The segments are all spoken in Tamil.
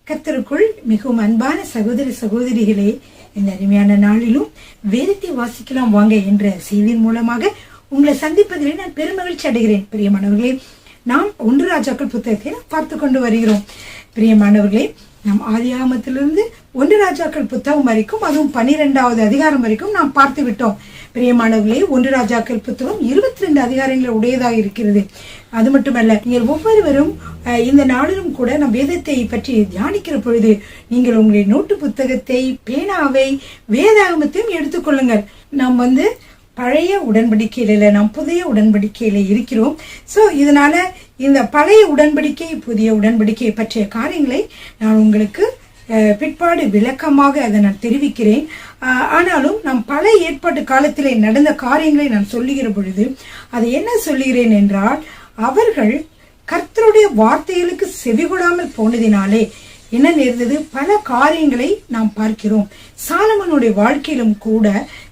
கர்த்தருக்குள் மிகவும் அன்பான சகோதர சகோதரிகளே, இந்த அருமையான நாளிலும் வேதத்தை வாசிக்கலாம் வாங்க என்ற செய்தியின் மூலமாக உங்களை சந்திப்பதிலே நான் பெருமகிழ்ச்சி அடைகிறேன். பிரியமானவர்களே, நாம் 1 ராஜாக்கள் புத்தகத்தை பார்த்து கொண்டு வருகிறோம். பிரியமானவர்களே, நாம் ஆதியாகமத்திலிருந்து 1 ராஜாக்கள் புத்தகம் வரைக்கும், அதுவும் 12வது அதிகாரம் வரைக்கும் நாம் பார்த்து விட்டோம். பிரியமானவர்களே, 1 ராஜாக்கள் புத்தகம் 22 அதிகாரங்கள் உடையதாக இருக்கிறது. அது மட்டுமல்ல, நீங்கள் ஒவ்வொருவரும் இந்த நாளிலும் கூட நம் வேதத்தை பற்றி தியானிக்கிற பொழுது நீங்கள் உங்களுடைய நோட்டு புத்தகத்தை, பேனாவை, வேதாகமத்தையும் எடுத்துக்கொள்ளுங்கள். நாம் பழைய உடன்படிக்கையில, நாம் புதிய உடன்படிக்கையில இருக்கிறோம். சோ இதனால இந்த பழைய உடன்படிக்கை, புதிய உடன்படிக்கை பற்றிய காரியங்களை நான் உங்களுக்கு பிற்பாடு விளக்கமாக அதை நான் தெரிவிக்கிறேன். ஆனாலும் நாம் பழைய ஏற்பாட்டு காலத்திலே நடந்த காரியங்களை நான் சொல்லுகிற பொழுது அதை என்ன சொல்லுகிறேன் என்றால், அவர்கள் கர்த்தருடைய வார்த்தைகளுக்கு செவிகொடாமல் போனதினாலே என்ன நேர்ந்தது? பல காரியங்களை நாம் பார்க்கிறோம். சாலமனுடைய வாழ்க்கையிலும் கூட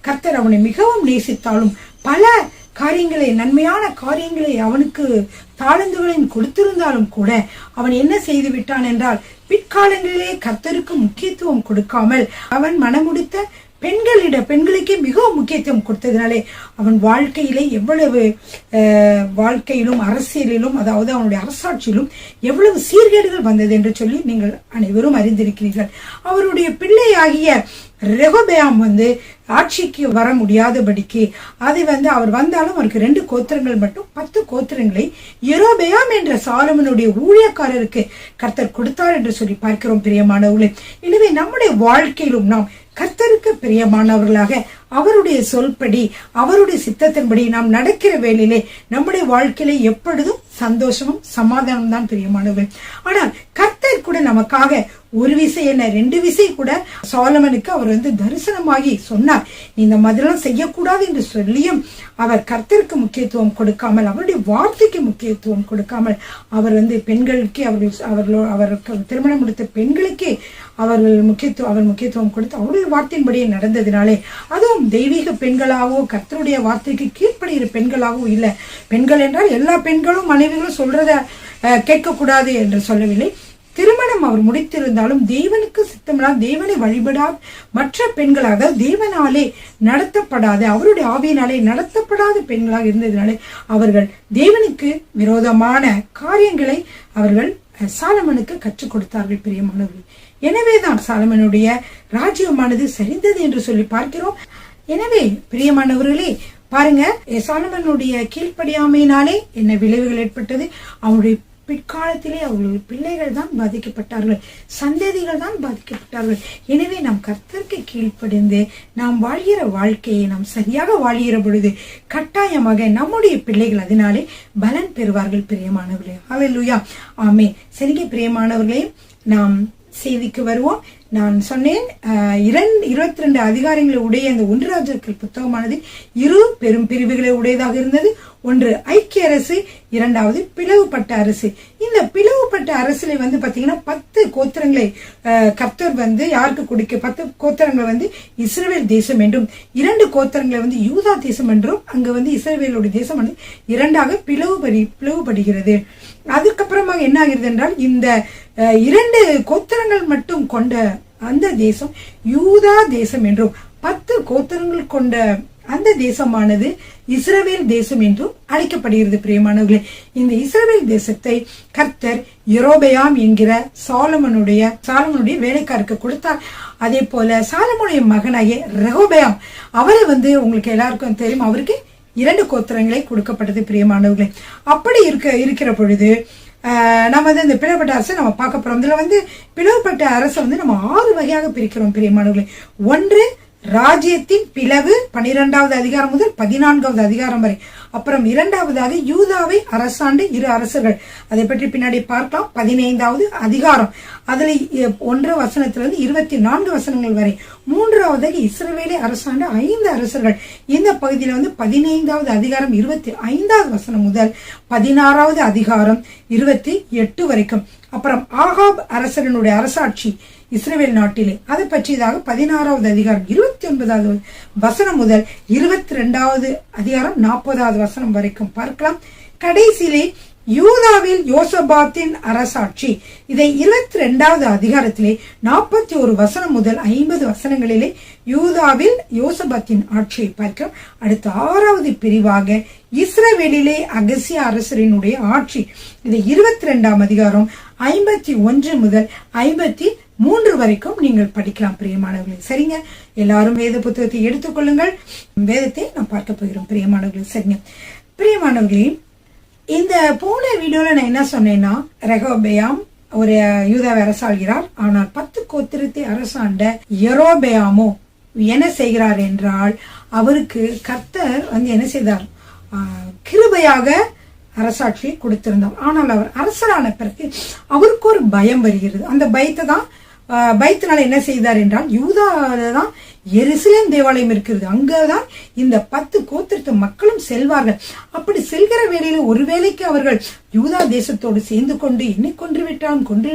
கர்த்தர் அவனை மிகவும் நேசித்தாலும் பல காரியங்களை, நன்மையான காரியங்களை, அவனுக்கு தாளந்துகளையும் கொடுத்திருந்தாலும் கூட அவன் என்ன செய்து விட்டான் என்றால், பிற்காலங்களிலே கர்த்தருக்கு முக்கியத்துவம் கொடுக்காமல் அவன் மனமுடித்த பெண்களுக்கே மிகவும் முக்கியத்துவம் கொடுத்ததினாலே அவன் வாழ்க்கையிலே எவ்வளவு வாழ்க்கையிலும் அரசியலிலும், அதாவது அவனுடைய அரசாட்சியிலும் எவ்வளவு சீர்கேடுகள் வந்தது என்று சொல்லி நீங்கள் அனைவரும் அறிந்திருக்கிறீர்கள். அவருடைய பிள்ளையாகிய ரெகொபெயாம் ஆட்சிக்கு வர முடியாதபடிக்கு அதை அவர் வந்தாலும் அவருக்கு 2 கோத்திரங்கள் மட்டும் 10 கோத்திரங்களை யெரொபெயாம் என்ற சாலமனுடைய ஊழியக்காரருக்கு கர்த்தர் கொடுத்தார் என்று சொல்லி பார்க்கிறோம். பிரியமானவர்களே, எனவே நம்முடைய வாழ்க்கையிலும் நாம் கர்த்தருக்கு பிரியமானவர்களாக அவருடைய சொல்படி, அவருடைய சித்தத்தின்படி நாம் நடக்கிற வேளையிலே நம்முடைய வாழ்க்கையில எப்பொழுதும் சந்தோஷமும் சமாதானம் தான் பிரியமானவர். ஆனால் கர்த்தர் கூட நமக்காக ஒரு விசை என்ன 2 விசை கூட சாலமனுக்கு அவர் தரிசனமாகி சொன்னார், நீ இந்த மாதிரிலாம் செய்யக்கூடாது என்று சொல்லியும் அவர் கர்த்தருக்கு முக்கியத்துவம் கொடுக்காமல், அவருடைய வார்த்தைக்கு முக்கியத்துவம் கொடுக்காமல், அவர் பெண்களுக்கு, அவருக்கு திருமணம் முடித்த பெண்களுக்கே அவர் முக்கியத்துவம் கொடுத்து அவருடைய வார்த்தையின்படியே நடந்ததினாலே, அதுவும் தெய்வீக பெண்களாகவோ கர்த்தருடைய வார்த்தைக்கு கீழ்ப்படுகிற பெண்களாகவோ இல்லை. பெண்கள் என்றால் எல்லா பெண்களும் மனைவிகளும் சொல்றத கேட்கக்கூடாது என்று சொல்லவில்லை. திருமணம் அவர் முடித்திருந்தாலும் தேவனுக்கு சித்தமில்லாத, தேவனை வழிபடாத மற்ற பெண்களாக, தேவனாலே நடத்தப்படாத, அவருடைய ஆவியினாலே நடத்தப்படாத பெண்களாக இருந்ததினாலே அவர்கள் தேவனுக்கு விரோதமான காரியங்களை அவர்கள் சாலமனுக்கு கற்றுக் கொடுத்தார்கள். பிரியமானவர்கள், எனவேதான் சாலமனுடைய ராஜ்யமானது சரிந்தது என்று சொல்லி பார்க்கிறோம். எனவே பிரியமானவர்களே, பாருங்க, சாலமனுடைய கீழ்ப்படியாமையினாலே என்ன விளைவுகள் ஏற்பட்டது? அவனுடைய பிற்காலத்திலே அவர்களுடைய பிள்ளைகள் தான் பாதிக்கப்பட்டார்கள், சந்ததிகள் தான் பாதிக்கப்பட்டார்கள். எனவே நாம் கர்த்தருக்கு கீழ்ப்படிந்து நாம் வாழ்கிற வாழ்க்கையை நாம் சரியாக வாழ்கிற பொழுது கட்டாயமாக நம்முடைய பிள்ளைகள் அதனாலே பலன் பெறுவார்கள். பிரியமானவர்களே, ஹல்லேலூயா, ஆமென். சரிங்க பிரியமானவர்களே, நாம் செய்திக்கு வருவோம். நான் சொன்னேன் 22 அதிகாரங்களை உடைய இந்த 1 ராஜாக்கள் புத்தகமானது 2 பெரும் பிரிவுகளை உடையதாக இருந்தது. ஒன்று ஐக்கிய அரசு, 2வது பிளவுபட்ட அரசு. இந்த பிளவுபட்ட அரசுல பாத்தீங்கன்னா 10 கோத்திரங்களை கர்த்தர் யாருக்கு கொடுக்க, 10 கோத்திரங்களை இஸ்ரவேல் தேசம் என்றும், 2 கோத்திரங்களை யூதா தேசம் என்றும், அங்க இஸ்ரவேலுடைய தேசம் 2ஆக பிளவுபடுகிறது. அதுக்கப்புறமாக என்ன ஆகிறது என்றால், இந்த 2 கோத்திரங்கள் மட்டும் கொண்ட அந்த தேசம் யூதா தேசம் என்றும், 10 கோத்திரங்கள் கொண்ட அந்த தேசமானது இஸ்ரவேல் தேசம் என்றும் அழைக்கப்படுகிறது. பிரியமானவர்களே, இந்த இஸ்ரவேல் தேசத்தை கர்த்தர் யெரொபெயாம் என்கிற சாலமனுடைய வேலைக்காரருக்கு கொடுத்தார். அதே போல சாலமனுடைய மகனாகிய ரெகொபெயாம், அவரை உங்களுக்கு எல்லாருக்கும் தெரியும், அவருக்கு 2 கோத்திரங்களை கொடுக்கப்பட்டது. பிரியமானவர்களே, அப்படி இருக்கிற பொழுது நம்ம இந்த பிளவுபட்ட அரசை நம்ம பார்க்க போறோம். இதுல பிளவுபட்ட அரசை நம்ம 6 வகையாக பிரிக்கிறோம். பிரியமானவர்களே, 1 ராஜ்யத்தின் பிளவு, 12வது அதிகாரம் முதல் 14வது அதிகாரம் வரை. அப்புறம் 2வதாக யூதாவை அரசாண்டு 2 அரசர்கள், அதை பற்றி பின்னாடி பார்க்கலாம். 15வது அதிகாரம், அதுல 1 வசனத்திலிருந்து 24 வசனங்கள் வரை. 3வதாக இஸ்ரவேலை அரசாண்டு 5 அரசர்கள். இந்த பகுதியில 15வது அதிகாரம் 25வது வசனம் முதல் 16வது அதிகாரம் 28 வரைக்கும். அப்புறம் ஆகாப் அரசனுடைய அரசாட்சி இஸ்ரவேல் நாட்டிலே, அதை பற்றியதாக 16வது அதிகாரம் 29வது வசனம் முதல் 22வது அதிகாரம் 40வது வசனம் வரைக்கும் பார்க்கலாம். கடைசியிலே யூதாவில் யோசபாத்தின் அரசாட்சி. இதை 22வது அதிகாரத்திலே 41 வசனம் முதல் 50 வசனங்களிலே யூதாவில் யோசபாத்தின் ஆட்சியை பார்க்கிறோம். அடுத்த 6வது பிரிவாக இஸ்ரவேலிலே அகசியா அரசரினுடைய ஆட்சி. இதை 22ஆம் அதிகாரம் 51 முதல் 53 வரைக்கும் நீங்கள் படிக்கலாம் பிரியமானவர்களே. சரிங்க, எல்லாரும் வேத புத்தகத்தை எடுத்துக்கொள்ளுங்கள். வேதத்தை நாம் பார்க்க போகிறோம் பிரியமானவர்களே. சரிங்க பிரியமானவர்களே, இந்த போன வீடியோல நான் என்ன சொன்னேன்னா, ரெகோபெயாம் ஒரு யூதாவை அரசாள்கிறார். ஆனால் 10 கோத்திரத்தை அரசாண்ட யெரொபெயாமோ என்ன செய்கிறார் என்றால், அவருக்கு கர்த்தர் என்ன செய்தார், கிருபையாக அரசாட்சியை கொடுத்திருந்தார். ஆனால் அவர் அரசரான பிறகு அவருக்கு ஒரு பயம் வருகிறது. அந்த பயத்தினால என்ன செய்தார் என்றால், யூதாதான் எருசலேம் தேவாலயம் இருக்கிறது, அங்கதான் இந்த 10 கோத்திரத்து மக்களும் செல்வார்கள். அப்படி செல்கிற வேளையில ஒருவேளைக்கு அவர்கள் யூதா தேசத்தோடு சேர்ந்து கொண்டு என்னை கொன்று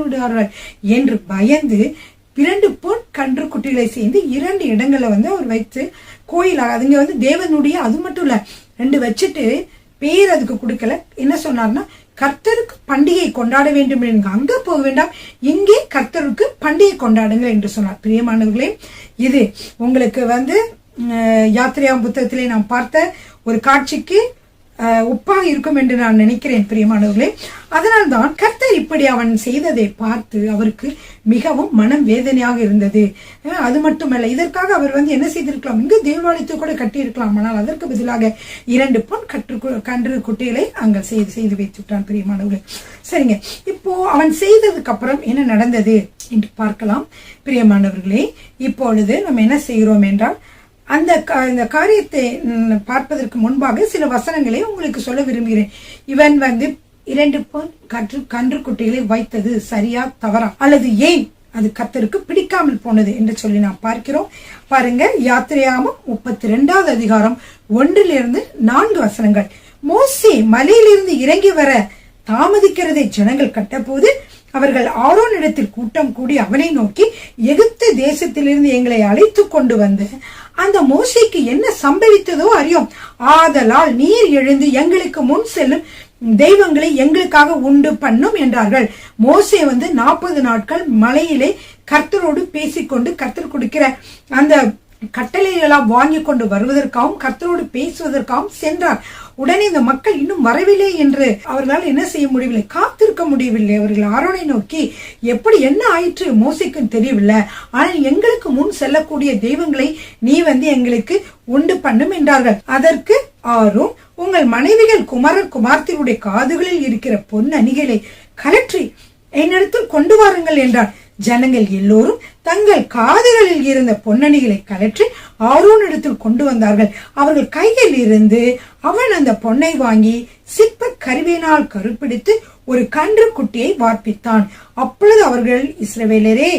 விடுவார்கள் என்று பயந்து 2 பொன் கன்று குட்டிகளை சேர்ந்து 2 இடங்களை அவர் வைத்து கோயிலாக, அதுங்க தேவனுடைய, அது மட்டும் இல்ல 2 வச்சுட்டு பேர் அதுக்கு கொடுக்கல. என்ன சொன்னார்னா, கர்த்தருக்கு பண்டிகை கொண்டாட வேண்டும் என்று அங்க போக வேண்டாம், இங்கே கர்த்தருக்கு பண்டிகை கொண்டாடுங்கள் என்று சொன்னார். பிரியமானவர்களே, இது உங்களுக்கு யாத்திரையாம் புத்தகத்திலே நாம் பார்த்த ஒரு காட்சிக்கு ஒப்பாக இருக்கும் என்று நான் நினைக்கிறேன் பிரியமானவர்களே. அதனால்தான் கர்த்தர் இப்படி அவன் செய்ததை பார்த்து அவருக்கு மிகவும் மனம் வேதனையாக இருந்தது. அது மட்டுமல்ல, இதற்காக அவர் என்ன செய்திருக்கலாம், இங்கு தேவாலயத்தை கூட கட்டி இருக்கலாம். ஆனால் அதற்கு பதிலாக 2 பொன் கன்று குட்டிகளை அங்க செய்து வைத்துட்டான் பிரியமானவர்களே. சரிங்க, இப்போ அவன் செய்ததுக்கு அப்புறம் என்ன நடந்தது என்று பார்க்கலாம் பிரியமானவர்களே. இப்பொழுது நம்ம என்ன செய்கிறோம் என்றால், அந்த காரியத்தை பார்ப்பதற்கு முன்பாக சில வசனங்களை உங்களுக்கு சொல்ல விரும்புகிறேன். இவன் 2 பொன் கன்று குட்டிகளை வைத்தது சரியா தவறா, அல்லது ஏன் அது கர்த்தருக்கு பிடிக்காமல் போனது என்று சொல்லி நாம் பார்க்கிறோம். பாருங்க, யாத்திரையாமம் 32வது அதிகாரம் 1 - 4 வசனங்கள். மோசே மலையிலிருந்து இறங்கி வர தாமதிக்கிறதை ஜனங்கள் கட்டபோது அவர்கள் ஆரோனிடத்தில் கூட்டம் கூடி அவனை நோக்கி, எகிப்து தேசத்திலிருந்து எங்களை அழைத்து கொண்டு வந்து அந்த மோசேக்கு என்ன சம்பவித்ததோ அறியோம். ஆதலால் நீர் எழுந்து எங்களுக்கு முன் செல்லும் தெய்வங்களை எங்களுக்காக உண்டு பண்ணும் என்றார்கள். மோசே 40 நாட்கள் மலையிலே கர்த்தரோடு பேசிக்கொண்டு கர்த்தர் கொடுக்கிற அந்த கட்டளைகளெல்லாம் வாங்கி கொண்டு வருவதற்காகவும் கர்த்தரோடு பேசுவதற்காகவும் சென்றார். உடனே இந்த மக்கள் இன்னும் வரவில்லை என்று அவர்களால் என்ன செய்ய முடியவில்லை, காத்திருக்க முடியவில்லை. அவர்கள் ஆரோனை நோக்கி, எப்படி என்ன ஆயிற்று மோசேக்கும் தெரியவில்லை, ஆனால் எங்களுக்கு முன் செல்லக்கூடிய தெய்வங்களை நீ எங்களுக்கு உண்டு பண்ணும் என்றார்கள். அதற்கு ஆரோன், உங்கள் மனைவிகள் குமாரர் குமார்த்தியுடைய காதுகளில் இருக்கிற பொன் அணிகளை கலற்றி என்னிடத்தில் கொண்டு வாருங்கள் என்றார். ஜனங்கள் எல்லோரும் தங்கள் காதுகளில் இருந்த பொன்னணிகளை கலற்றி ஆரோனிடத்தில் கொண்டு வந்தார்கள். அவர்கள் கையில் இருந்து அவன் அந்த பொன்னை வாங்கி சிற்ப கருவியினால் கருப்பிடித்து ஒரு கன்று குட்டியை வார்ப்பித்தான். அப்பொழுது அவர்கள், இஸ்ரவேலரே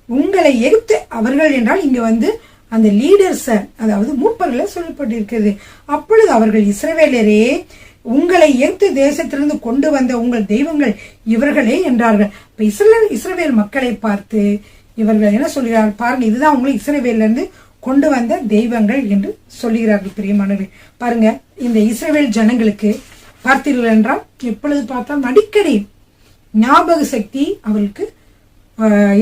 உங்களை எகிப்து, அவர்கள் என்றால் இங்க அந்த லீடர்ஸ், அதாவது மூப்பர்களை சொல்லப்பட்டிருக்கிறது. அப்பொழுது அவர்கள், இஸ்ரவேலரே உங்களை எகிப்து தேசத்திலிருந்து கொண்டு வந்த உங்கள் தெய்வங்கள் இவர்களே என்றார்கள். இப்ப இஸ்ரவேல் மக்களை பார்த்து இவர்கள் என்ன சொல்கிறார்கள் பாருங்க, இதுதான் உங்களை இஸ்ரவேல்ல இருந்து கொண்டு வந்த தெய்வங்கள் என்று சொல்லுகிறார்கள். பிரியமானவர்களே, பாருங்க, இந்த இஸ்ரவேல் ஜனங்களுக்கு பார்த்தீர்கள் என்றால் எப்பொழுது பார்த்தாலும் அடிக்கடி ஞாபக சக்தி அவர்களுக்கு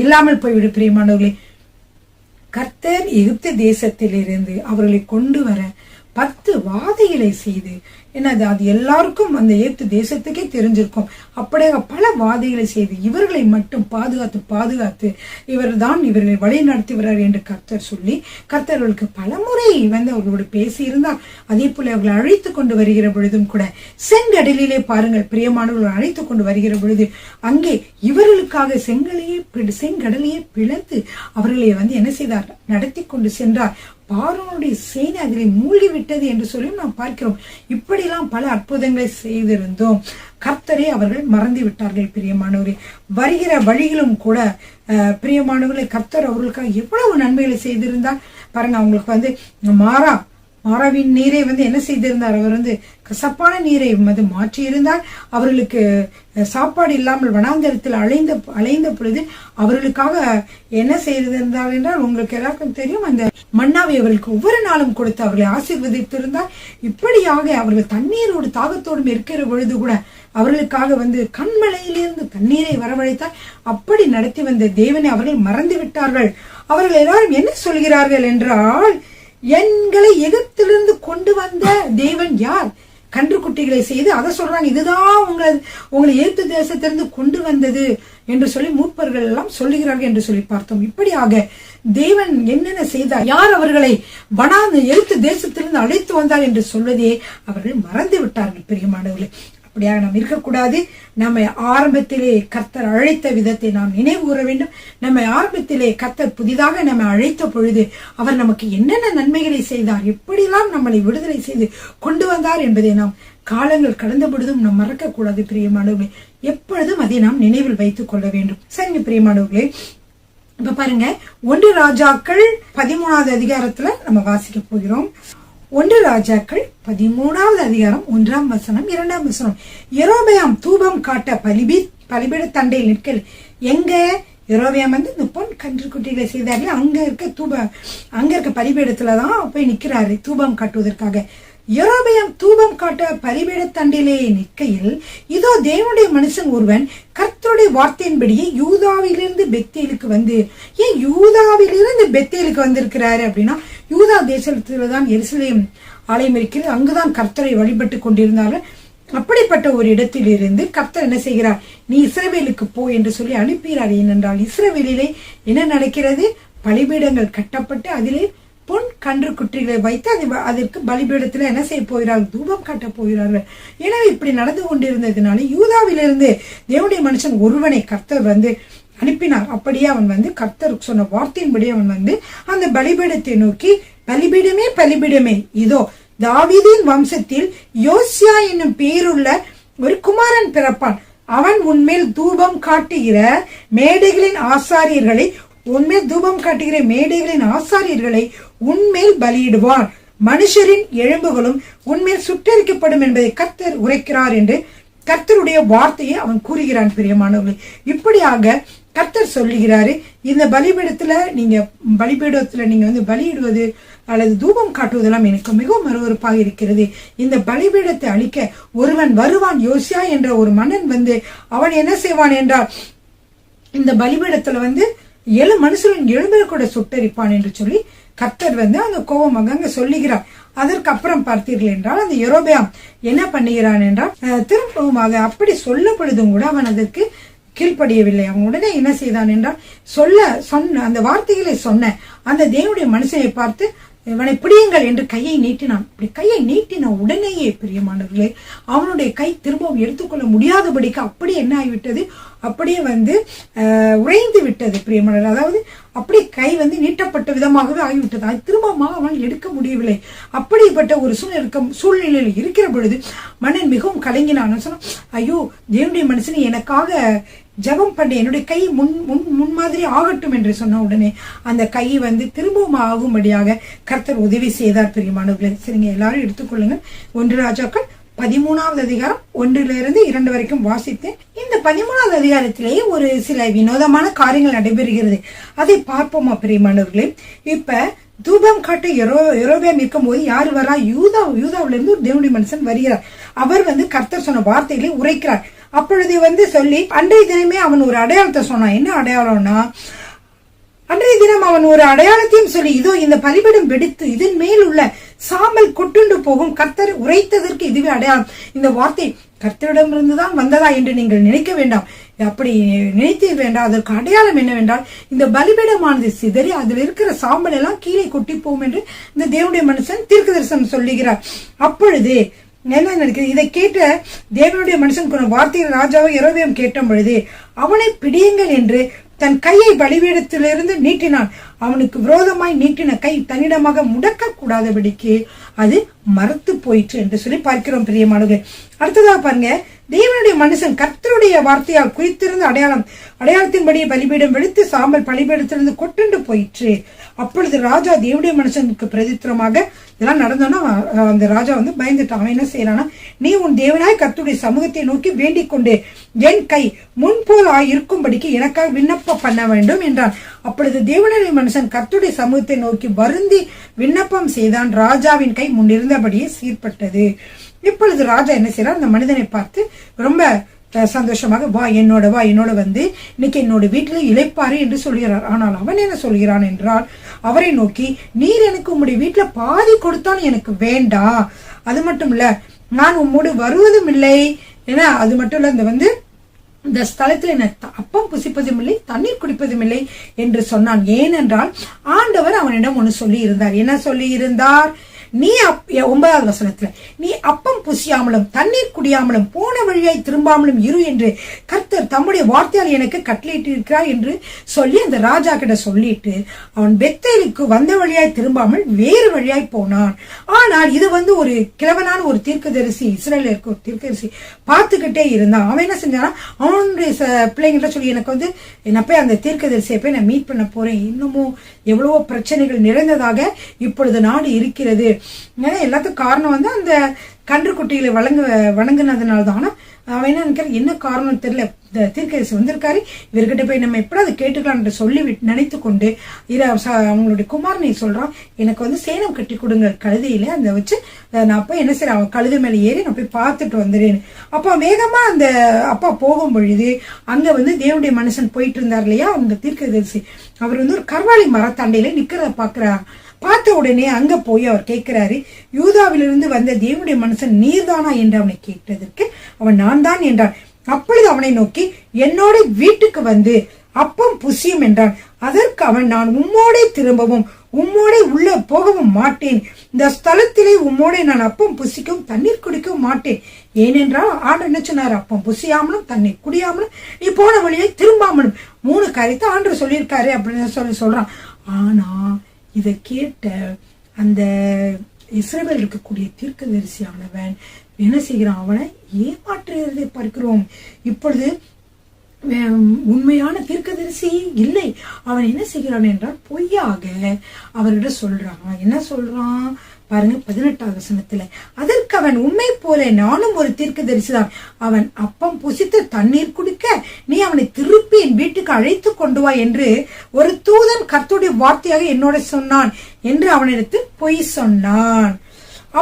இல்லாமல் போய்விடும். பிரியமானவர்களே, கர்த்தர் எகிப்து தேசத்திலிருந்து அவர்களை கொண்டு வர 10 வாதைகளை செய்து, என்னது அது எல்லாருக்கும் அந்த எகிப்து தேசத்துக்கே தெரிஞ்சிருக்கும். அப்படியே பல வாதைகளை செய்து இவர்களை மட்டும் பாதுகாத்து இவர்தான் இவர்களை வழி நடத்துகிறார் என்று கர்த்தர் சொல்லி, கர்த்தர்களுக்கு பலமுறை அவர்களோடு பேசி இருந்தார். அதே போல அவர்கள் அழைத்து கொண்டு வருகிற பொழுதும் கூட செங்கடலிலே பாருங்கள் பிரியமானவர்கள் அழைத்து கொண்டு வருகிற பொழுது அங்கே இவர்களுக்காக செங்கடலையே பிளந்து அவர்களை என்ன செய்தார், நடத்தி கொண்டு சென்றார். பார்வோனுடைய சேனை அதிலே மூழ்கி விட்டது என்று சொல்லி நாம் பார்க்கிறோம். இப்படிலாம் பல அற்புதங்களை செய்திருந்தோம். கர்த்தரை அவர்கள் மறந்து விட்டார்கள். பிரியமானவரே, வருகிற வழிகளும் கூட பிரியமானவர்களை கர்த்தர் அவர்களுக்காக எவ்வளவு நன்மைகளை செய்திருந்தார் பாருங்க. அவங்களுக்கு மாறா மாறாவின் நீரை என்ன செய்திருந்தார், அவர் கசப்பான நீரை மாற்றி இருந்தார். அவர்களுக்கு சாப்பாடு இல்லாமல் வனாந்தரத்தில் அலைந்த பொழுது அவர்களுக்காக என்ன செய்திருந்தார் என்றால், உங்களுக்கு எல்லாருக்கும் தெரியும், அந்த மன்னாவை அவர்களுக்கு ஒவ்வொரு நாளும் கொடுத்து அவர்களை ஆசீர்வதித்திருந்தார். இப்படியாக அவர்கள் தண்ணீரோடு தாகத்தோடும் இருக்கிற பொழுது கூட அவர்களுக்காக கண்மலையிலிருந்து தண்ணீரை வரவழைத்தார். அப்படி நடத்தி வந்த தேவனை அவர்கள் மறந்து விட்டார்கள். அவர்கள் எல்லாரும் என்ன சொல்கிறார்கள் என்றால், எங்களை எகிப்திலிருந்து கொண்டு வந்த தேவன் யார்? கன்றுக்குட்டிகளை செய்து அதை சொல்றாங்க, இதுதான் உங்களை எகிப்து தேசத்திலிருந்து கொண்டு வந்தது என்று சொல்லி மூப்பர்கள் எல்லாம் சொல்லுகிறார்கள் என்று சொல்லி பார்த்தோம். இப்படியாக தேவன் என்னென்ன செய்தார், யார் அவர்களை எகிப்து தேசத்திலிருந்து அழைத்து வந்தார் என்று சொல்வதே அவர்கள் மறந்து விட்டார்கள். பிரியமானவர்களே, அப்படியாக நாம் இருக்கக்கூடாது. நம்மை ஆரம்பத்திலே கர்த்தர் அழைத்த விதத்தை நாம் நினைவு கூற வேண்டும். நம்மை ஆரம்பத்திலே கர்த்தர் புதிதாக நம்மை அழைத்த பொழுது அவர் நமக்கு என்னென்ன நன்மைகளை செய்தார், எப்படியெல்லாம் நம்மளை விடுதலை செய்து கொண்டு வந்தார் என்பதை நாம் காலங்கள் கடந்த பொழுதும் நாம் மறக்க கூடாது. பிரியமானவர்களே, எப்பொழுதும் அதை நாம் நினைவில் வைத்துக் கொள்ள வேண்டும். சரிங்க பிரியமானவர்களே, இப்ப பாருங்க, 1 ராஜாக்கள் 13வது அதிகாரத்துல நம்ம வாசிக்க போகிறோம். 1 ராஜாக்கள் 13வது அதிகாரம் 1ஆம் வசனம் 2ஆம் வசனம். யெரொபெயாம் தூபம் காட்ட பலிபீட தண்டையில் நிற்கல். எங்க யெரொபெயாம் இந்த பொன் கன்றுக்குட்டிகளை செய்தாரு, அங்க இருக்க பலிபீடத்துலதான் போய் நிக்கிறாரு தூபம் காட்டுவதற்காக. யெரொபெயாம் தூபம் காட்ட பலிபீட தண்டிலே நிற்கையில், இதோ தேவனுடைய மனுஷன் ஒருவன் கர்த்தருடைய வார்த்தையின்படியே யூதாவிலிருந்து பெத்தேலுக்கு ஏன் யூதாவிலிருந்து பெத்தேலுக்கு வந்திருக்கிறாரு அப்படின்னா, யூதா தேசத்துலதான் எருசலேம் ஆலயம் இருக்கிறது, அங்குதான் கர்த்தரை வழிபட்டு கொண்டிருந்தார்கள். அப்படிப்பட்ட ஒரு இடத்தில் இருந்து கர்த்தர் என்ன செய்கிறார், நீ இஸ்ரவேலுக்கு போ என்று சொல்லி அனுப்புகிறார். ஏனென்றால் இஸ்ரவேலிலே என்ன நடக்கிறது, பலிபீடங்கள் கட்டப்பட்டு அதிலே பொன் கன்று குட்டிகளை வைத்து அதற்கு பலிபீடத்துல என்ன செய்ய போகிறார்கள், தூபம் காட்ட போகிறார்கள். எனவே இப்படி நடந்து கொண்டிருந்ததுனால யூதாவிலிருந்து தேவனுடைய மனுஷன் ஒருவனை கர்த்தர் அனுப்பினார். அப்படியே அவன் கர்த்தருக்கு சொன்ன வார்த்தையின்படி அவன் அந்த பலிபீடத்தை நோக்கி, பலிபீடமே பலிபீடமே, இதோ தாவீதின் வம்சத்தில் யோசியா என்னும் பேருள்ள ஒரு குமாரன் பிறப்பான். அவன் உன்மேல் தூபம் காட்டுகிற மேடைகளின் ஆசாரியர்களை உன்மேல் பலியிடுவார். மனுஷரின் எலும்புகளும் உன்மேல் சுட்டரிக்கப்படும் என்பதை கர்த்தர் உரைக்கிறார் என்று கர்த்தருடைய வார்த்தையை அவன் கூறுகிறான். பிரியமானவர்களே, இப்படியாக கர்த்தர் சொல்லுகிறாரு, இந்த பலிபீடத்துல நீங்க பலியிடுவது அல்லது தூபம் காட்டுவதெல்லாம் எனக்கு மிகவும் அருவருப்பாக இருக்கிறது. இந்த பலிபீடத்தை அழிக்க ஒருவன் வருவான், யோசியா என்ற ஒரு மன்னன் அவன் என்ன செய்வான் என்றால், இந்த பலிபீடத்துல 7 மனுஷரின் எலும்பை கூட சுட்டரிப்பான் என்று சொல்லி கர்த்தர் அந்த கோபமாக அங்க சொல்லுகிறார். அதற்கு அப்புறம் பார்த்தீர்கள் என்றால், அந்த யெரொபெயாம் என்ன பண்ணுகிறான் என்றால், திரும்பவுமாக அப்படி சொல்ல பொழுதும் கூட அவன் அதற்கு கீழ்ப்படியவில்லை. அவன் உடனே என்ன செய்தான் என்றால், சொன்ன அந்த வார்த்தைகளை சொன்ன அந்த தேவனுடைய மனுஷனை பார்த்து, இவனை பிடியுங்கள் என்று கையை நீட்டினான். இப்படி கையை நீட்டின உடனேயே பிரியமானவர்களே, அவனுடைய கை திரும்பவும் எடுத்துக்கொள்ள முடியாதபடிக்கு அப்படி என்ன ஆகிவிட்டது, அப்படியே உறைந்து விட்டது பிரியமானவர்கள். அதாவது அப்படி கை நீட்டப்பட்ட விதமாகவே ஆகிவிட்டது. அது திரும்பமாக அவன் எடுக்க முடியவில்லை. அப்படிப்பட்ட ஒரு சூழ்நிலையில் இருக்கிற பொழுது மன்னன் மிகவும் கலங்கினான். சொன்னான், ஐயோ தேவனுடைய மனுஷன் எனக்காக ஜெபம் பண்ண, என்னுடைய கை முன் மாதிரி ஆகட்டும் என்று சொன்ன உடனே அந்த கை திரும்பவும் ஆகும்படியாக கர்த்தர் உதவி செய்தார். பிரியமானவர்களே, சரிங்க, எல்லாரும் எடுத்துக்கொள்ளுங்க. 1 ராஜாக்கள் 13வது அதிகாரம் 1லிருந்து 2 வரைக்கும் வாசித்தேன். இந்த 13வது அதிகாரத்திலேயே ஒரு சில வினோதமான காரியங்கள் நடைபெறுகிறது. அதை பார்ப்போமா பிரியமானவர்களே? இப்ப தூபம் காட்ட யெரொபெயாம் இருக்கும் போது யாரு வரா, யூதாவிலிருந்து ஒரு தேவனுடைய மனுஷன் வருகிறார். அவர் கர்த்தர் சொன்ன வார்த்தைகளை உரைக்கிறார். அப்பொழுது சொல்லி அன்றைய தினமே அவன் ஒரு அடையாளத்தை சொன்னான். என்ன அடையாளம்னா, அன்றைய தினம் அவன் ஒரு அடையாளத்தையும் சொல்லி, இதோ இந்த பலிபீடம் வெடித்து இதன் மேல் உள்ள சாம்பல் கொட்டுண்டு போகும், கர்த்தர் உரைத்ததற்கு இதுவே அடையாளம். இந்த வார்த்தை கர்த்தரிடமிருந்துதான் வந்ததா என்று நீங்கள் நினைக்க வேண்டாம். அப்படி நினைத்து வேண்டாம். அதற்கு அடையாளம் என்னவென்றால், இந்த பலிபீடமானது சிதறி அதில் இருக்கிற சாம்பல் எல்லாம் கீழே கொட்டி போகும் என்று இந்த தேவனுடைய மனுஷன் தீர்க்கதரிசனம் சொல்லுகிறார். அப்பொழுது என்ன நடக்கிறது, இதை கேட்ட தேவனுடைய மனுஷன் கொண்ட வார்த்தையை ராஜாவை யெரொபெயாம் கேட்ட பொழுது, அவனை பிடியுங்கள் என்று தன் கையை பலிபீடத்திலிருந்து நீட்டினான். அவனுக்கு விரோதமாய் நீட்டின கை தன்னிடமாக முடக்க கூடாதபடிக்கு அது மறுத்து போயிற்று என்று சொல்லி பார்க்கிறோம் பிரியமானவர்களே. அடுத்ததாக பாருங்க, தேவனுடைய மனுஷன் கர்த்தருடைய வார்த்தையால் குறித்திருந்த அடையாளத்தின்படி பலிபீடம் வெளுத்து சாம்பல் பலிபீடத்திலிருந்து கொட்டுண்டு போயிற்று. அப்பொழுது ராஜா தேவனுடைய மனுஷனுக்கு பிரதித்திரமாக இதெல்லாம் நடந்தோன்னா அந்த ராஜா பயந்துட்டான். அவன் என்ன செய்யறானா, நீ உன் தேவனாய் கர்த்தருடைய சமூகத்தை நோக்கி வேண்டிக் கொண்டு என் கை முன்போல் இருக்கும்படிக்கு எனக்காக விண்ணப்பம் பண்ண வேண்டும் என்றான். அப்பொழுது தேவனுடைய மனுஷன் கர்த்தருடைய சமூகத்தை நோக்கி வருந்தி விண்ணப்பம் செய்தான். ராஜாவின் கை முன்னிருந்தபடியே சீர்பட்டது. இப்பொழுது ராஜா என்ன செய்யறார், அந்த மனிதனை பார்த்து ரொம்ப சந்தோஷமாக வா என்னோட இன்னைக்கு என்னோட வீட்டுல இளைப்பாரு என்று சொல்கிறார். ஆனால் அவன் என்ன சொல்கிறான் என்றால், அவரை நோக்கி நீர் எனக்கு உம்முடைய வீட்டுல பாதி கொடுத்தாலும் எனக்கு வேண்டாம், அது மட்டும் இல்ல நான் உம்மோடு வருவதும் இல்லை, ஏன்னா அது மட்டும் இல்ல இந்த ஸ்தலத்தில் அப்பம் புசிப்பதும் இல்லை தண்ணீர் குடிப்பதும் இல்லை என்று சொன்னான். ஏனென்றால் ஆண்டவர் அவனிடம் ஒன்னு சொல்லி இருந்தார். என்ன சொல்லி இருந்தார், நீ 9வது வசனத்துல நீ அப்பம் புசியாமலும் தண்ணீர் குடியாமலும் போன வழியாய் திரும்பாமலும் இரு என்று கர்த்தர் தம்முடைய வார்த்தையால் எனக்கு கட்டளையிட்டு இருக்கிறார் என்று சொல்லி அந்த ராஜா கிட்ட சொல்லிட்டு அவன் பெத்தேலுக்கு வந்த வழியாய் திரும்பாமல் வேறு வழியாய் போனான். ஆனால் இது ஒரு கிழவனான ஒரு தீர்க்கதரிசி, இஸ்ரேல இருக்க ஒரு தீர்க்கதரிசி பார்த்துக்கிட்டே இருந்தான். அவன் என்ன செஞ்சானா, அவனுடைய பிள்ளைங்கிட்ட சொல்லி எனக்கு என்ன போய் அந்த தீர்க்கதரிசியை போய் நான் மீட் பண்ண போறேன், இன்னமும் எவ்வளவோ பிரச்சனைகள் நிறைந்ததாக இப்பொழுது நாடு இருக்கிறது. எல்லாத்துக்கும் காரணம் அந்த கன்றுக்குட்டிகளை வணங்கினதுனால்தான். ஆனா அவன் என்ன நினைக்கிறான், என்ன காரணம் தெரியல, தீர்க்கதரிசி வந்திருக்காரு, இவர்கிட்ட போய் நம்ம எப்படி அதை கேட்டுக்கலாம் சொல்லி நினைத்து கொண்டு அவங்களுடைய குமாரனை சொல்றான், எனக்கு சேனம் கட்டி கொடுங்க கழுதையில அந்த வச்சு நான் போய் என்ன செய்யறேன், அவன் கழுதை மேல ஏறி நான் போய் பார்த்துட்டு வந்துடுறேன். அப்ப வேகமா அந்த அப்பா போகும் பொழுது அங்க தேவனுடைய மனுஷன் போயிட்டு இருந்தார் இல்லையா, அந்த தீர்க்கதரிசி அவர் ஒரு கர்வாலி மரத்தாண்டையில நிக்கிறத பார்த்த உடனே அங்க போய் அவர் கேட்கிறாரு, யூதாவிலிருந்து வந்த தேவனுடைய மனுஷன் நீர்தானா என்று அவனை கேட்டதற்கு அவன் நான் தான் என்றான். அப்பொழுது அவனை நோக்கி என்னோட வீட்டுக்கு வந்து அப்பம் புசியும் என்றான். அதற்கு அவன், நான் உம்மோடே திரும்பவும் உம்மோடே உள்ள போகவும் மாட்டேன், இந்த ஸ்தலத்திலே உம்மோடே நான் அப்பம் புசிக்கவும் தண்ணீர் குடிக்கவும் மாட்டேன். ஏனென்றால் ஆண்டவர் என்ன சொன்னார், அப்பம் புசியாமலும் தண்ணீர் குடியாமலும் நீ போன வழியை திரும்பாமலும் 3 காரியத்தை ஆண்டவர் சொல்லியிருக்காரு அப்படின்னு சொல்றான். ஆனா இதை கேட்ட அந்த இஸ்ரவேல் இருக்கக்கூடிய தீர்க்கதரிசியானவன் என்ன செய்கிறான், அவனை ஏமாற்றுகிறதை பார்க்கிறோம். இப்பொழுது உண்மையான தீர்க்கதரிசி இல்லை, அவன் என்ன செய்கிறான் என்றால் பொய்யாக அவர்கிட்ட சொல்றான். என்ன சொல்றான் பாருங்க, 18வது வசனத்துல, அதற்கு அவன், உண்மை போல நானும் ஒரு தீர்க்கதரிசிதான், அவன் அப்பம் புசித்து தண்ணீர் குடிக்க நீ அவனை திருப்பி என் வீட்டுக்கு அழைத்து கொண்டு வா என்று ஒரு தூதன் கர்த்தருடைய வார்த்தையாக என்னோட சொன்னான் என்று அவனிடத்தில் பொய் சொன்னான்.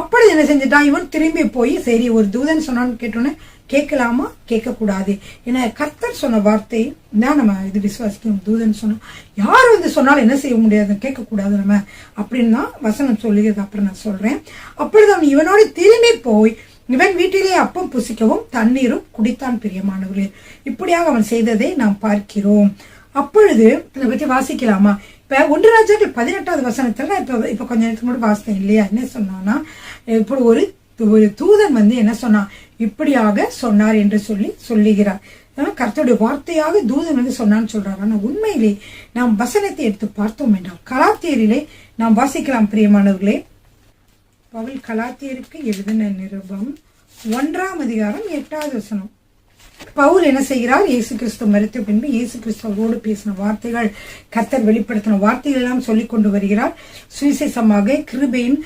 அப்படி என்ன செஞ்சுட்டான், இவன் திரும்பி போய் சரி ஒரு தூதன் சொன்னான்னு கேட்டோன்னு கேட்கலாமா, கேட்க கூடாது, ஏன்னா கர்த்தர் சொன்ன வார்த்தை தான் நம்ம இது விசுவாசிக்கணும். தூதன் சொன்னா யார் சொன்னாலும் என்ன செய்ய முடியாது, கேட்க கூடாது நம்ம அப்படின்னு தான் வசனம் சொல்லுகிறது. அப்புறம் நான் சொல்றேன். அப்பொழுது அவன் இவனோட திரும்பி போய் இவன் வீட்டிலே அப்பம் புசிக்கவும் தண்ணீரும் குடித்தான். பிரியமானவர்களே, இப்படியாக அவன் செய்ததை நாம் பார்க்கிறோம். அப்பொழுது இதை பத்தி வாசிக்கலாமா? இப்ப 1 ராஜாக்கள் 18வது வசனத்துல இப்ப கொஞ்ச நேரத்துக்கு மட்டும் வாசித்தேன் இல்லையா, என்ன சொன்னான்னா, இப்படி ஒரு தூதன் என்ன சொன்னான், இப்படியாக சொன்னார் என்று சொல்லுகிறார். கர்த்தருடைய வார்த்தையாக தூதன் சொன்னான்னு சொல்றாரு. ஆனா உண்மையிலே நாம் வசனத்தை எடுத்து பார்த்தோம் என்றால் கலாத்தியரிலே நாம் வாசிக்கலாம். பிரியமானவர்களே, பவுல் கலாத்தியருக்கு எழுதின நிருபம் 1ஆம் அதிகாரம் 8வது வசனம். பவுல் என்ன செய்கிறார், இயேசு கிறிஸ்து மரித்த பின்பு இயேசு கிறிஸ்துவோடு பேசின வார்த்தைகள், கர்த்தர் வெளிப்படுத்தின வார்த்தைகள் எல்லாம் சொல்லிக் கொண்டு வருகிறார். சுவிசேஷமாக கிருபையின்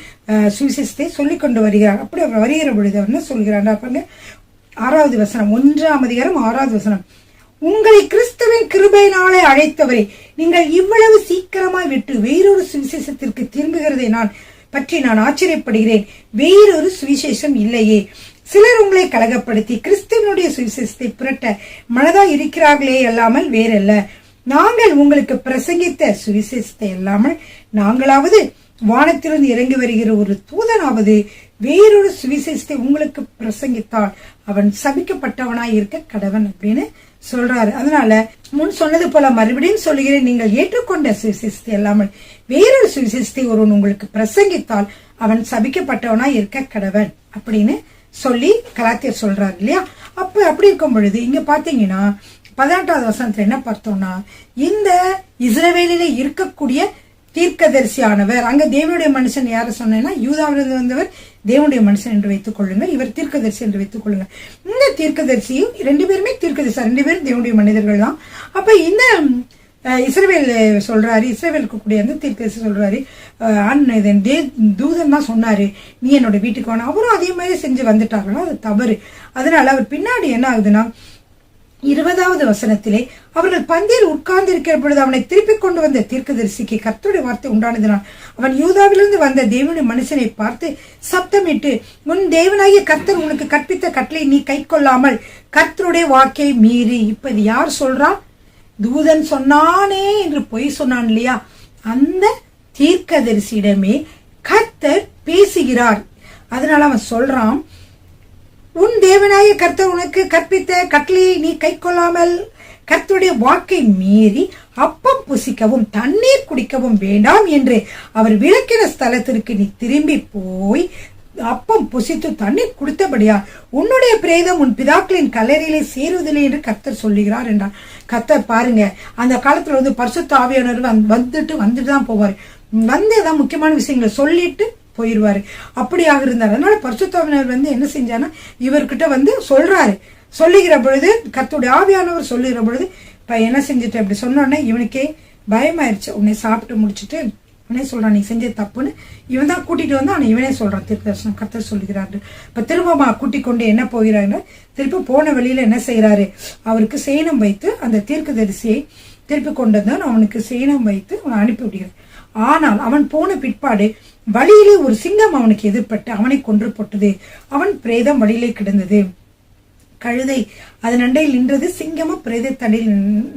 சுவிசேஷத்தை சொல்லிக் கொண்டு வருகிறார். அப்படி அவர் வருகிற பொழுது என்ன சொல்கிறார் பாருங்க, 6வது வசனம், 1ஆம் அதிகாரம் 6வது வசனம். உங்களை கிறிஸ்துவின் கிருபையினாலே அழைத்தவரை நீங்கள் இவ்வளவு சீக்கிரமாய் விட்டு வேறொரு சுவிசேஷத்திற்கு திரும்புகிறதை பற்றி நான் ஆச்சரியப்படுகிறேன். வேறொரு சுவிசேஷம் இல்லையே. சிலர் உங்களை கலகப்படுத்தி கிறிஸ்துவனுடைய சுவிசேஷத்தை புரட்ட மனதாய் இருக்கிறார்களே அல்லாமல் வேறல்ல. நாங்கள் உங்களுக்கு பிரசங்கித்த சுவிசேஷத்தை அல்லாமல் நாங்களாவது வானத்திலிருந்து இறங்கி வருகிற ஒரு தூதனாவது வேறொரு சுவிசேஷத்தை உங்களுக்கு பிரசங்கித்தால் அவன் சபிக்கப்பட்டவனாய் இருக்க கடவன் அப்படின்னு சொல்றாரு. அதனால முன் சொன்னது போல மறுபடியும் சொல்லுகிறேன், நீங்கள் ஏற்றுக்கொண்ட சுவிசேஷத்தை அல்லாமல் வேறொரு சுவிசேஷத்தை ஒருவன் உங்களுக்கு பிரசங்கித்தால் அவன் சபிக்கப்பட்டவனாய் இருக்க கடவன் அப்படின்னு சொல்லி கலாத்தியர் சொல்றாரு இல்லையா. அப்படி இருக்கும் பொழுது இங்க பாத்தீங்கன்னா 18வது வசனத்துல என்ன பார்த்தோம்னா, இந்த இஸ்ரவேலில இருக்கக்கூடிய தீர்க்கதரிசியானவர். அங்க தேவனுடைய மனுஷன் யார சொன்னா யூதாவிலிருந்து வந்தவர் தேவனுடைய மனுஷன் என்று வைத்துக் கொள்ளுங்கள், இவர் தீர்க்கதரிசி என்று வைத்துக் கொள்ளுங்கள். இந்த தீர்க்கதரிசியும் 2 பேருமே தீர்க்கதரிசி, 2 பேரும் தேவனுடைய மனிதர்கள் தான். அப்ப இந்த இஸ்ரவேல் சொல்றாரு, இஸ்ரவேலுக்கு கூடிய அந்த தீர்க்கதரிசி சொல்றாரு, தூதன் தான் சொன்னாரு நீ என்னோட வீட்டுக்கு வேணும். அவரும் அதே மாதிரி செஞ்சு வந்துட்டாங்கன்னா அது தவறு. அதனால அவர் பின்னாடி என்ன ஆகுதுன்னா 20வது வசனத்திலே அவர்கள் பந்தியில் உட்கார்ந்து இருக்கிற பொழுது அவனை திருப்பிக் கொண்டு வந்த தீர்க்கதரிசிக்கு கர்த்தருடைய வார்த்தை உண்டானதினால் அவன் யூதாவிலிருந்து வந்த தேவனுடைய மனுஷனை பார்த்து சப்தமிட்டு, உன் தேவனாகிய கர்த்தர் உனக்கு கற்பித்த கட்டளை நீ கை கொள்ளாமல் கர்த்தருடைய வாக்கை மீறி. இப்ப இது யார் சொல்றா? தூதன் சொன்னானே என்று பொய் சொன்னான் இல்லையா, அந்த தீர்க்கதரிசியிடமே கர்த்தர் பேசுகிறார். அதனால அவன் சொல்றான், உன் தேவனாய கர்த்தர் உனக்கு கற்பித்த கட்டளையை நீ கை கொள்ளாமல் கர்த்தருடைய வாக்கை மீறி அப்பம் புசிக்கவும் தண்ணீர் குடிக்கவும் வேண்டாம் என்று அவர் விளக்கின ஸ்தலத்திற்கு நீ திரும்பி போய் அப்பம் புசித்து தண்ணீர் குடித்தபடியா உன்னுடைய பிரேதம் உன் பிதாக்களின் கல்லறையிலே சேருவதில்லை என்று கர்த்தர் சொல்லுகிறார் என்றார். கர்த்தர் பாருங்க, அந்த காலத்துல பரிசுத்த ஆவியானவர் வந்துட்டு தான் போவாரு. ஏதாவது முக்கியமான விஷயங்களை சொல்லிட்டு போயிருவாரு. அப்படியாக இருந்தார். அதனால பரிசுத்தாவியானவர் என்ன செஞ்சானா இவர்கிட்ட சொல்றாரு. சொல்லுகிற பொழுது கர்த்தருடைய ஆவியானவர் சொல்லுகிற பொழுது என்ன செஞ்சுட்டு அப்படி சொன்னோடனே இவனுக்கே பயமாயிருச்சு. உன்னை சாப்பிட்டு முடிச்சுட்டு இவனே சொல்றான் நீ செஞ்ச தப்புன்னு. இவன் தான் கூட்டிட்டு வந்து ஆனா இவனே சொல்றான் தீர்க்கதரிசனம் கர்த்தர் சொல்லுகிறாரு. இப்ப திரும்ப கூட்டிக் கொண்டு என்ன போகிறாரு, திருப்பி போன வழியில என்ன செய்யறாரு, அவருக்கு சேனம் வைத்து அந்த தீர்க்கதரிசியை திருப்பி கொண்டு வந்து அவனுக்கு சேனம் வைத்து அவனை அனுப்பி விடுகிறார். ஆனால் அவன் போன பிற்பாடு வழியிலே ஒரு சிங்கம் அவனுக்கு எதிர்பட்டு அவனை கொன்று போட்டது. அவன் பிரேதம் வழியிலே கிடந்தது. கழுதை அதன் அண்டையில் நின்றது, சிங்கமும் பிரேத தண்டையில்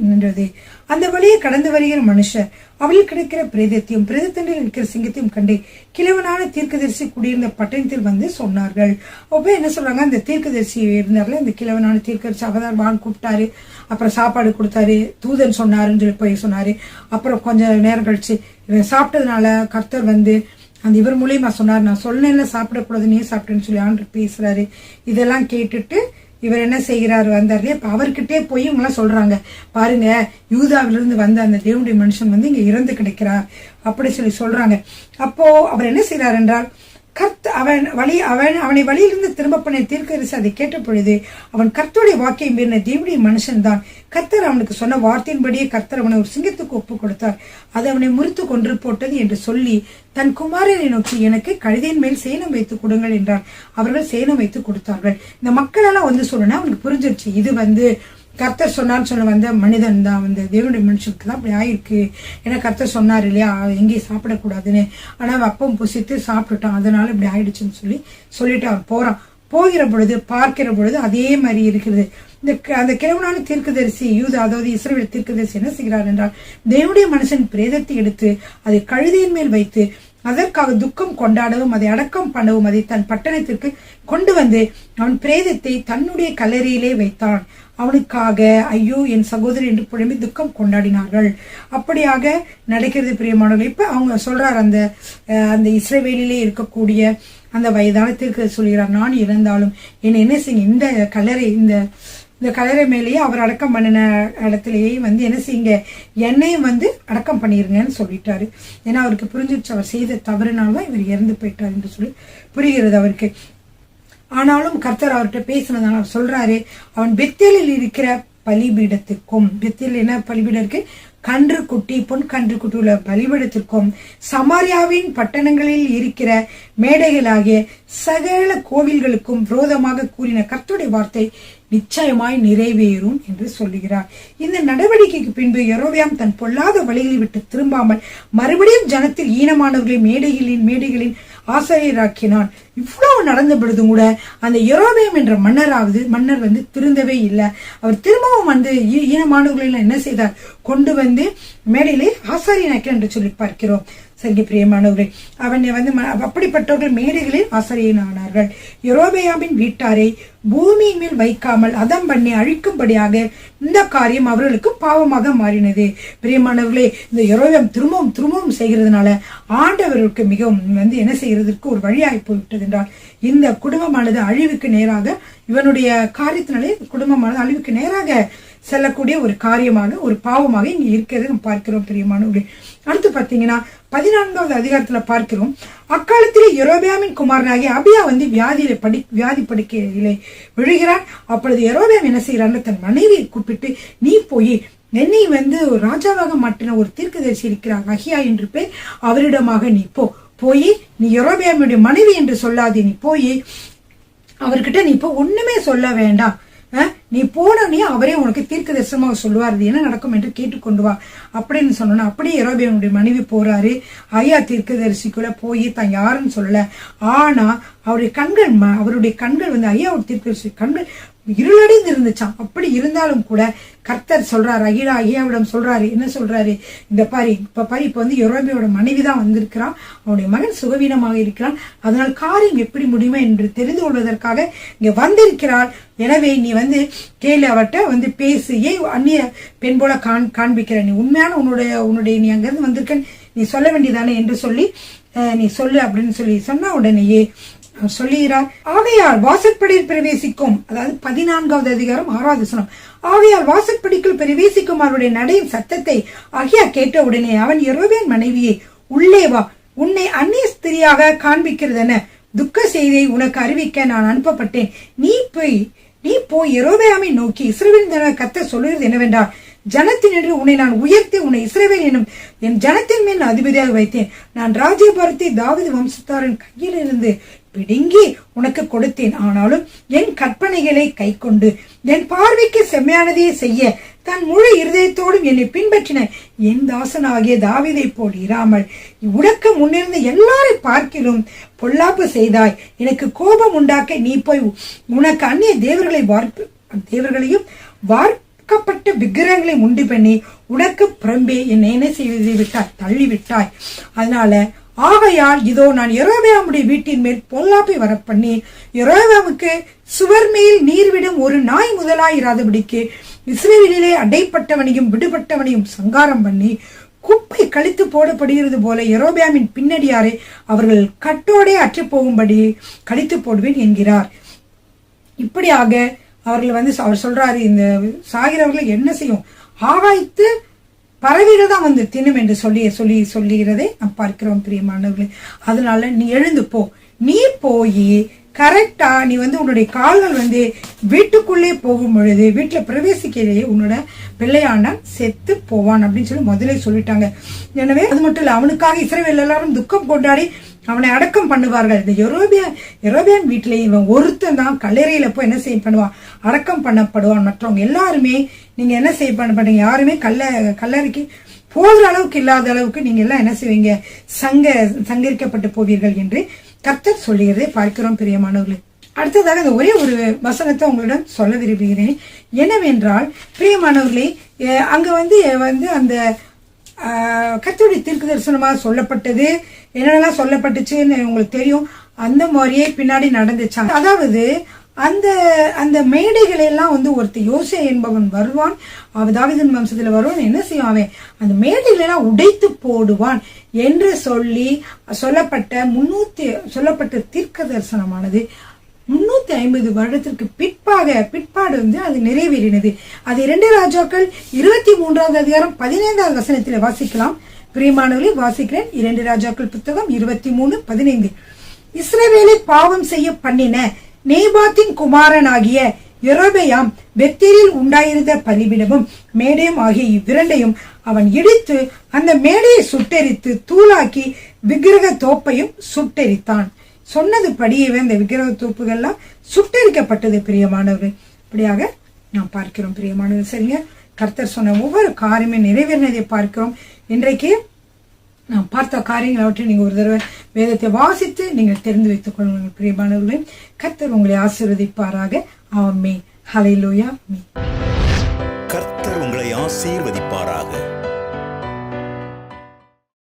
நின்றது. அந்த வழியை கடந்து வருகிற மனுஷர் அவளில் கிடைக்கிற பிரேதத்தையும் பிரேதத்தண்டையில் இருக்கிற சிங்கத்தையும் கண்டு கிழவனான தீர்க்கதரிசி குடியிருந்த பட்டணத்தில் வந்து சொன்னார்கள். அப்ப என்ன சொல்றாங்க, அந்த தீர்க்கதரிசி இருந்தார்ல, அந்த கிழவனான தீர்க்கதரிசி அவதான் வான் கூப்பிட்டாரு, அப்புறம் சாப்பாடு கொடுத்தாரு, தூதன் சொன்னாருன்னு சொல்லி போய் சொன்னாரு. அப்புறம் கொஞ்சம் நேரம் கழிச்சு இவன் சாப்பிட்டதுனால கர்த்தர் அந்த இவர் மூலியமா சொன்னார், நான் சொன்னேன்ல சாப்பிடக்கூடாது நீ சாப்பிட்டேன்னு சொல்லி ஆண்டவர் பேசுறாரு. இதெல்லாம் கேட்டுட்டு இவர் என்ன செய்கிறாரு, வந்தாரு. இப்ப அவர்கிட்டே போய் இவங்க எல்லாம் சொல்றாங்க, பாருங்க யூதாவிலிருந்து வந்த அந்த தேவனுடைய மனுஷன் இங்க இறந்து கிடைக்கிறார் அப்படி சொல்லி சொல்றாங்க. அப்போ அவர் என்ன செய்யறார் என்றால் அவனை வழியிலிருந்து திரும்ப பண்ண தீர்க்கதரிசி அதை கேட்ட பொழுது அவன் கர்த்தருடைய வாக்கை மீறின தேவனுடைய மனுஷன் தான். கர்த்தர் அவனுக்கு சொன்ன வார்த்தையின்படியே கர்த்தர் அவனை ஒரு சிங்கத்துக்கு ஒப்பு கொடுத்தார், அது அவனை முறித்து கொன்று போட்டது என்று சொல்லி தன் குமாரனை நோக்கி எனக்கு கழுதையின் மேல் சேனம் வைத்து கொடுங்கள் என்றார். அவர்கள் சேனம் வைத்து கொடுத்தார்கள். இந்த மக்கள் எல்லாம் சொல்லணும் அவனுக்கு புரிஞ்சிருச்சு, இது கர்த்தர் சொன்னான்னு சொல்ல வந்த மனிதன் தான், தேவனுடைய மனுஷனுக்கு தான் அப்படி ஆயிருக்கு. ஏன்னா கர்த்தர் சொன்னார் இல்லையா எங்கேயும் சாப்பிடக்கூடாதுன்னு, ஆனா அப்பம் புசித்து சாப்பிட்டுட்டான், அதனால இப்படி ஆயிடுச்சுன்னு சொல்லிட்டு அவன் போறான். போகிற பொழுது பார்க்கிற பொழுது அதே மாதிரி இருக்குது. அந்த கிழவனான தீர்க்கதரிசி அதாவது இஸ்ரவேல் தீர்க்கதரிசி என்ன செய்கிறார் என்றால் தேவனுடைய மனுஷன் பிரேதத்தை எடுத்து அதை கழுதையின் மேல் வைத்து அதற்காக துக்கம் கொண்டாடவும் அதை அடக்கம் பண்ணவும் அதை தன் பட்டணத்திற்கு கொண்டு வந்து அவன் பிரேதத்தை தன்னுடைய கல்லறையிலே வைத்தான். அவனுக்காக ஐயோ என் சகோதரி என்று புலம்பி துக்கம் கொண்டாடினார்கள். அப்படியாக நடக்கிறது பிரியமானவர்கள். இப்ப அவங்க சொல்றார், அந்த இஸ்ரவேலிலே இருக்கக்கூடிய அந்த வயதான தீர்க்கதரிசி சொல்கிறார், நான் இறந்தாலும் என்ன செய்யுங்க, இந்த கல்லறை மேலேயே அவர் அடக்கம் பண்ணின இடத்துலயே என்ன செய்யுங்க, என்னையும் அடக்கம் பண்ணிருங்கன்னு சொல்லிட்டாரு. ஏன்னா அவருக்கு புரிஞ்சிருச்சு அவர் செய்த தவறுனால்தான் இவர் இறந்து போயிட்டார் என்று சொல்லி புரிகிறது அவருக்கு. ஆனாலும் கர்த்தர் அவர்கிட்ட பேசினதால அவர் சொல்றாரு, அவன் பெத்தேலில் இருக்கிற பலிபீடத்திற்கும், பெத்தேல் என்ன பலிபீடம் இருக்கு, கன்று குட்டி பொன் கன்று குட்டி உள்ள பலிபீடத்திற்கும் சமாரியாவின் பட்டணங்களில் இருக்கிற மேடைகளாகிய சகல கோவில்களுக்கும் விரோதமாக கூறின கர்த்தருடைய வார்த்தை நிச்சயமாய் நிறைவேறும் என்று சொல்லுகிறார். இந்த நடவடிக்கைக்கு பின்பு யெரொபெயாம் தன் பொல்லாத வழிகளை விட்டு திரும்பாமல் மறுபடியும் ஜனத்தில் ஈனமானவர்களை மேடைகளின் ஆசிரியராக்கினான். இவ்வளவு நடந்த பொழுதும் கூட அந்த யெரொபெயாம் என்ற மன்னர் திருந்தவே இல்லை. அவர் திரும்பவும் ஈனமானவர்களை என்ன செய்தார், கொண்டு மேடையிலே ஆசாரியனாக்கினார் என்று சொல்லி பார்க்கிறோம். சரி பிரியமானவர்களே, அவன் அப்படிப்பட்டவர்கள் மேடைகளில் ஆசாரியனானார்கள். யெரொபெயாமின் வீட்டாரை பூமியின் மேல் வைக்காமல் அதம் பண்ணி அழிக்கும்படியாக இந்த காரியம் அவர்களுக்கு பாவமாக மாறினது. பிரியமானவர்களே, இந்த யெரொபெயாம் திரும்பவும் செய்கிறதுனால ஆண்டவர்களுக்கு மிகவும் என்ன செய்யறதுக்கு ஒரு வழியாய் போய்விட்டது என்றால் இந்த குடும்பமானது அழிவுக்கு நேராக, இவனுடைய காரியத்தினாலே குடும்பமானது அழிவுக்கு நேராக செல்லக்கூடிய ஒரு காரியமாக, ஒரு பாவமாக இங்க இருக்கிறது நம்ம பார்க்கிறோம் பிரியமானவர்களே. அடுத்து பாத்தீங்கன்னா 14வது அதிகாரத்துல பார்க்கிறோம், அக்காலத்திலே யெரொபெயாமின் குமாரனாகிய அபியா வந்து வியாதி படுக்கையிலே விழுகிறான். அப்பொழுது யெரொபெயாம் என்ன செய்யறான்னு தன் மனைவியை கூப்பிட்டு, நீ போய் என்னை வந்து ராஜாவாக மாற்றின ஒரு தீர்க்கதரிசி இருக்கிறார், அகியா என்று பேர், அவரிடமாக நீ போய் நீ யெரொபெயாமுடைய மனைவி என்று சொல்லாதே, நீ போய் அவர்கிட்ட நீ இப்போ ஒண்ணுமே சொல்ல வேண்டாம், நீ போனே அவரே உனக்கு தீர்க்க தரிசனமாக சொல்லுவார், இது என்ன நடக்கும் என்று கேட்டுக்கொண்டு வா அப்படின்னு சொன்னோன்னா அப்படியே யெரொபெயாமுடைய மனைவி போறாரு. ஐயா தீர்க்கதரிசிக்குள்ள போய் தான் யாருன்னு சொல்லல. ஆனா அவருடைய கண்கள் வந்து ஐயாவோட தீர்க்கதரிசி கண்கள் இருளடைந்து இருந்துச்சான். அப்படி இருந்தாலும் கூட கர்த்தர் சொல்றாரு, ஐயாவிடம் சொல்றாரு, என்ன சொல்றாரு, இந்த பாரி இப்ப வந்து யெரொபெயாமோட மனைவி தான் வந்திருக்கிறான், அவனுடைய மகன் சுகவீனமாக இருக்கிறான், அதனால் காரியம் எப்படி முடியுமா என்று தெரிந்து கொள்வதற்காக இங்க வந்திருக்கிறாள். எனவே நீ வந்து கேளு, அவட்ட வந்து பேசு, ஏன் அந்நிய பெண் போல காண்பிக்கிற, நீ உண்மையான உன்னுடைய நீ அங்கிருந்து வந்திருக்க நீ சொல்ல வேண்டியதானே என்று சொல்லி நீ சொல்லு அப்படின்னு சொல்லி சொன்னா உடனேயே சொல்லுகிறார். ஆகையால் வாசற்படியில் பிரவேசிக்கும், அதாவது 14வது அதிகாரம் 6வது வசனம், ஆகையால் வாசற்படிக்குள் பிரவேசிக்கும் அவருடைய நடையும் சத்தத்தை அகியா கேட்ட உடனே அவன் யெரொபெயாம் மனைவியை, உள்ளே வா, உன்னை அந்நிய ஸ்திரியாக காண்பிக்கிறதென துக்க செய்தியை உனக்கு அறிவிக்க நான் அனுப்பப்பட்டேன். நீ போய் யெரொபெயாமை நோக்கி, இஸ்ரவேலின் கர்த்தர் சொல்லுகிறது என்னவென்றால், ஜனத்தினின்று உன்னை நான் உயர்த்தி உன்னை இஸ்ரவேல் எனும் என் ஜனத்தின் மேல் அதிபதியாக வைத்தேன். நான் ராஜ்யபாரத்தை தாவீது வம்சத்தாரின் கையில் இருந்து பிடுங்கி உனக்கு கொடுத்தேன். ஆனாலும் என் கற்பனைகளை கை கொண்டு என் பார்வைக்கு செம்மையானதையே செய்ய தன் முழு இருதயத்தோடும் என்னை பின்பற்றின என் தாசனாகிய தாவீதை போல் இராமல் உனக்கு முன்னிருந்த எல்லாரை பார்க்கிலும் பொல்லாப்பு செய்தாய். எனக்கு கோபம் உண்டாக்க நீ போய் உனக்கு அந்நிய தேவர்களையும் வார்க்கப்பட்ட விக்கிரகங்களை உண்டு பண்ணி உனக்கு புறம்பே என்னை என்ன செய்து விட்டாய், தள்ளிவிட்டாய். அதனால ஆகையால் இதோ நான் யெரொபெயாமுடைய வீட்டின் மேல் பொல்லாப்பை வரப்பண்ணி யெரொபெயாமுக்கு சுவர் மேல் நீர்விடும் ஒரு நாய் முதலாயிராதபடிக்கு இஸ்ரவேலிலே அடைப்பட்டவனையும் விடுபட்டவனையும் சங்காரம் பண்ணி குப்பை கழித்து போடப்படுகிறது போல யெரொபெயாமின் பின்னடியாரை அவர்கள் கட்டோடே அற்று போகும்படி கழித்து போடுவேன் என்கிறார். இப்படியாக அவர்கள் வந்து அவர் சொல்றாரு, இந்த சாகிறவர்களை என்ன செய்யும், ஆகாய்த்து பறவைகள் தான் வந்து தின்னும் என்று சொல்லுகிறதை நாம் பார்க்கிறோம் பிரியமானவர்களே. அதனால நீ எழுந்து போ, நீ போய் கரெக்டா நீ வந்து உன்னுடைய கால்கள் வந்து வீட்டுக்குள்ளே போகும் பொழுது வீட்டுல பிரவேசிக்கையிலேயே உன்னோட பிள்ளையான செத்து போவான் அப்படின்னு சொல்லி முதலே சொல்லிட்டாங்க. எனவே அது மட்டும் இல்ல, அவனுக்காக இஸ்ரவேல் எல்லாரும் துக்கம் கொண்டாடி அவனை அடக்கம் பண்ணுவார்கள். இந்த யெரொபெயாம் வீட்டிலே இவன் ஒருத்தன் தான் கல்லறையில போய் என்ன பண்ணுவான், அடக்கம் பண்ணப்படுவான். மற்றவங்க எல்லாருமே நீங்க என்ன பண்ணீங்க, யாருமே கல்லறைக்கு போகிற அளவுக்கு இல்லாத அளவுக்கு நீங்க எல்லாம் என்ன செய்வீங்க, சங்கரிக்கப்பட்டு போவீர்கள் என்று கர்த்தர் சொல்லுகிறதை பார்க்கிறோம் பிரியமானவர்களே. அடுத்ததாக இந்த ஒரே ஒரு வசனத்தை உங்களிடம் சொல்ல விரும்புகிறேன். என்னவென்றால் பிரியமானவர்களே, அங்க வந்து அந்த கர்த்தருடைய தீர்க்க தரிசனமாக சொல்லப்பட்டது என்னென்னலாம் சொல்லப்பட்டுச்சுன்னு உங்களுக்கு தெரியும். அந்த மாதிரியே பின்னாடி நடந்துச்சாங்க. அதாவது அந்த மேடைகள் எல்லாம் வந்து ஒருத்தர் யோசே என்பவன் வருவான், அவன் தாவீதின் வம்சத்துல வருவான், என்ன செய்வான், அவன் அந்த மேடைகள் எல்லாம் உடைத்து போடுவான் என்று சொல்லப்பட்ட தீர்க்க தரிசனமானது 350 வருடத்திற்கு பிற்பாடு வந்து அது நிறைவேறினது. அது 2 ராஜாக்கள் 23வது அதிகாரம் 15வது வசனத்தில் வாசிக்கலாம். பிரியமானவர்களே, வாசிக்கிறேன். 2 ராஜாக்கள் புத்தகம் 23:15. இஸ்ரவேலை பாவம் செய்ய பண்ணின நேபாத்தின் குமாரனாகிய யெரொபெயாம் பெத்தேலில் உண்டாயிருந்த பலிபீடமும் மேடையும் ஆகிய இவ்விரண்டையும் அவன் இடித்து அந்த மேடையை சுட்டெரித்து தூளாக்கி விக்கிரக தோப்பையும் சுட்டெரித்தான். சொன்னதுபடியே இந்த விக்கிரக தோப்புகள்லாம் சுட்டெரிக்கப்பட்டது பிரியமானவர்கள். இப்படியாக நாம் பார்க்கிறோம் பிரியமானவர்கள். சரிங்க, கர்த்தர் சொன்ன ஒவ்வொரு காரியமே நிறைவேறினதை பார்க்கிறோம். இன்றைக்கு நாம் பார்த்த காரியங்கள் அவற்றை நீங்க ஒரு தடவை வேதத்தை வாசித்து நீங்கள் தெரிந்து வைத்துக் கொள்ளுங்கள் பிரியமானவர்களே. கர்த்தர் உங்களை ஆசீர்வதிப்பாராக. ஆமென். ஹல்லேலூயா. கர்த்தர் உங்களை ஆசீர்வதிப்பாராக.